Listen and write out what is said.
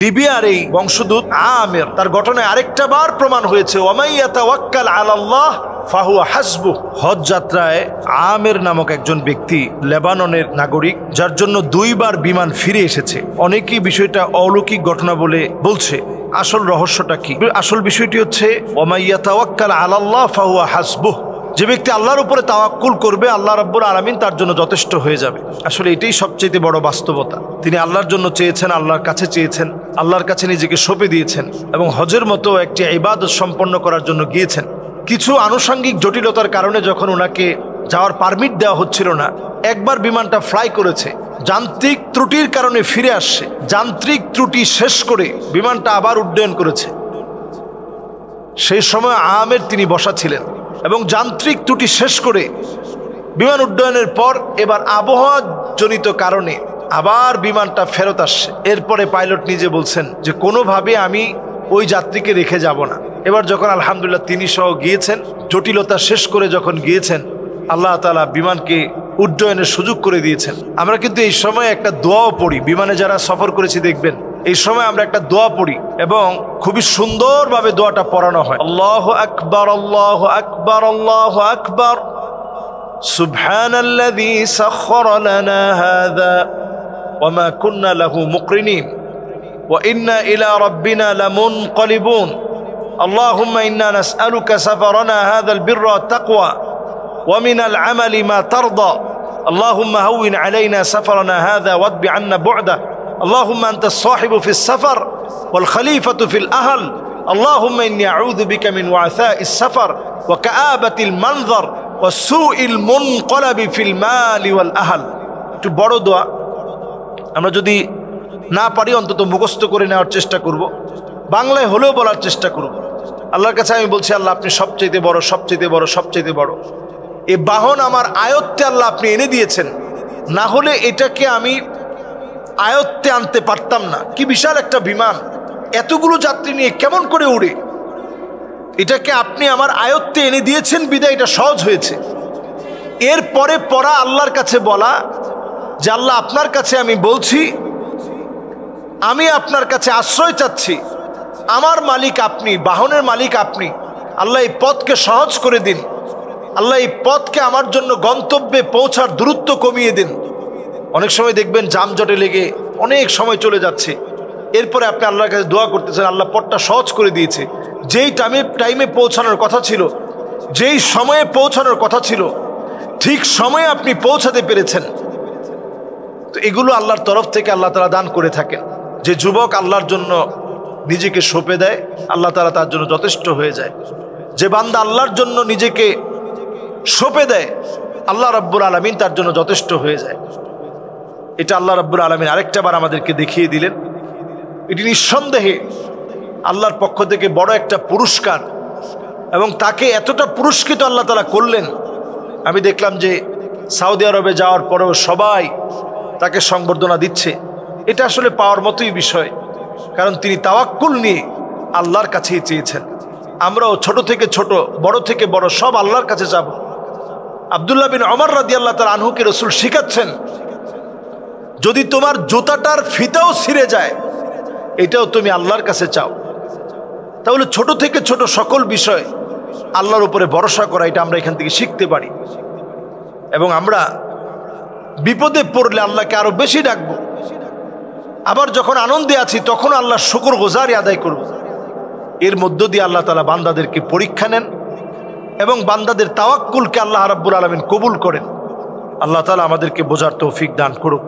লিবিয়ার এই বংশদূত আমের তার ঘটনায় আরেকটা বার প্রমাণ হয়েছে ওয়ামাই ইয়াতাওয়াক্কাল আলাল্লাহ ফাহুয়া হাসবুহ। হজ যাত্রায় আমের নামক একজন ব্যক্তি লেবাননের নাগরিক, যার জন্য 2 বার বিমান ফিরে এসেছে। অনেকেই বিষয়টা অলৌকিক ঘটনা বলে বলছে। আসল রহস্যটা কি? আসল বিষয়টি হচ্ছে ওয়ামাই ইয়াতাওয়াক্কাল আলাল্লাহ ফাহুয়া হাসবুহ। যে ব্যক্তি আল্লাহর উপরে তাওয়াক্কুল করবে, আল্লাহ রাব্বুল আলামিন তার জন্য যথেষ্ট হয়ে যাবে। আসলে এটাই সবচেয়ে বড় বাস্তবতা। তিনি আল্লাহর জন্য চেয়েছেন, আল্লাহর কাছে চেয়েছেন, আল্লাহর কাছে নিজেকে সঁপে দিয়েছেন এবং হজের মতো একটি ইবাদত সম্পন্ন করার জন্য গিয়েছেন। কিছু আনুষঙ্গিক জটিলতার কারণে যখন ওনাকে যাওয়ার পারমিট দেওয়া হচ্ছিল না, একবার বিমানটা ফ্লাই করেছে, যান্ত্রিক ত্রুটির কারণে ফিরে আসছে, যান্ত্রিক ত্রুটি শেষ করে বিমানটা আবার উড্ডয়ন করেছে। সেই সময় আমের তিনি বসা ছিলেন এবং যান্ত্রিক ত্রুটি শেষ করে বিমান উড্ডয়নের পর এবার আবহাওয়া জনিত কারণে আবার বিমানটা ফেরত আসছে। এরপরে পাইলট নিজে বলছেন যে কোনোভাবে আমি ওই যাত্রীকে রেখে যাব না। এবার যখন আলহামদুলিল্লাহ তিনি সহ গিয়েছেন, জটিলতা শেষ করে যখন গিয়েছেন, আল্লাহ তাআলা বিমানকে উড্ডয়নের সুযোগ করে দিয়েছেন। আমরা কিন্তু এই সময় একটা দোয়াও পড়ি, বিমানে যারা সফর করেছি দেখবেন এই সময় আমরা একটা দোয়া পড়ি এবং খুবই সুন্দরভাবে দোয়াটা পড়ানো হয়। আল্লাহু আকবার, আল্লাহু আকবার, আল্লাহু আকবার, সুবহানাল্লাযী সাখখারা লানা হাযা ওয়া মা কুন্না লাহু মুকরিনিন ওয়া ইন্না ইলা রাব্বিনা লামুনকালিবুন। আল্লাহুম্মা ইন্না নাসআলুকা সাফারানা হাযাল বিররা ওয়াত তাকওয়া ওয়া মিনাল আমালি মা তারদা। আল্লাহুম্মা হাওবিন আলাইনা সাফারানা হাযা ওয়াদবি আন্না বু'দা। اللهم أنت الصاحب في السفر والخليفة في الأهل. اللهم إني أعوذ بك من وعثاء السفر وكآبة المنظر وسوء المنقلب في المال والأهل. একটু বড় দোয়া, আমরা যদি না পারি অন্তত মুখস্থ করে নেওয়ার চেষ্টা করব, বাংলায় হলেও বলার চেষ্টা করব। আল্লাহর কাছে আমি বলছি, আল্লাহ আপনি সবচেয়ে বড়, সবচেয়ে বড়, সবচেয়ে বড়। এই বাহন আমার আয়ত্তে আল্লাহ আপনি এনে দিয়েছেন, না হলে এটাকে আমি আয়ত্তে আনতে পারতাম না। কি বিশাল একটা বিমান, এতগুলো যাত্রী নিয়ে কেমন করে উড়ে, এটাকে আপনি আমার আয়ত্তে এনে দিয়েছেন বিদায় এটা সহজ হয়েছে। এরপরে পড়া আল্লাহর কাছে বলা যে আল্লাহ আপনার কাছে আমি বলছি, আমি আপনার কাছে আশ্রয় চাচ্ছি, আমার মালিক আপনি, বাহনের মালিক আপনি। আল্লাহ এই পথকে সহজ করে দিন, আল্লাহ এই পথকে আমার জন্য গন্তব্যে পৌঁছার দূরত্ব কমিয়ে দিন। অনেক সময় দেখবেন যানজটে লেগে অনেক সময় চলে যাচ্ছে, এরপরে আপনি আল্লাহর কাছে দোয়া করতেছেন, আল্লাহ পথটা সহজ করে দিয়েছে। যেই টাইমে পৌঁছানোর কথা ছিল, যেই সময়ে পৌঁছানোর কথা ছিল, ঠিক সময়ে আপনি পৌঁছাতে পেরেছেন। তো এগুলো আল্লাহর তরফ থেকে আল্লাহ তাআলা দান করে থাকেন। যে যুবক আল্লাহর জন্য নিজেকে সঁপে দেয়, আল্লাহ তাআলা তার জন্য যথেষ্ট হয়ে যায়। যে বান্দা আল্লাহর জন্য নিজেকে সঁপে দেয়, আল্লাহ রাব্বুল আলামিন তার জন্য যথেষ্ট হয়ে যায়। এটা আল্লাহ রাব্বুল আলামিন আরেকটা বার আমাদেরকে দেখিয়ে দিলেন। এটি নিঃসন্দেহে আল্লাহর পক্ষ থেকে বড় একটা পুরস্কার এবং তাকে এতটা পুরস্কৃত আল্লাহ তাআলা করলেন। আমি দেখলাম যে সৌদি আরবে যাওয়ার পরেও সবাই তাকে সংবর্ধনা দিচ্ছে। এটা আসলে পাওয়ার মতোই বিষয়, কারণ তিনি তাওয়াক্কুল নিয়ে আল্লাহর কাছেই চেয়েছেন। আমরাও ছোট থেকে ছোট, বড় থেকে বড় সব আল্লাহর কাছে যাব। আব্দুল্লাহ বিন ওমর রাদিয়াল্লাহু তাআলা আনহুকে রাসূল শিখাচ্ছেন, যদি তোমার জুতাটার ফিতাও ছিঁড়ে যায়, এটাও তুমি আল্লাহর কাছে চাও। তাহলে ছোট থেকে ছোট সকল বিষয় আল্লাহর উপরে ভরসা করা, এটা আমরা এখান থেকে শিখতে পারি। এবং আমরা বিপদে পড়লে আল্লাহকে আরো বেশি ডাকবো, আবার যখন আনন্দে আছি তখন আল্লাহর শুকরগুজারি আদায় করব। এর মধ্য দিয়ে আল্লাহ তাআলা বান্দাদেরকে পরীক্ষা নেন এবং বান্দাদের তাওয়াক্কুলকে আল্লাহ রাব্বুল আলামিন কবুল করেন। আল্লাহ তাআলা আমাদেরকে বোঝার তৌফিক দান করুক।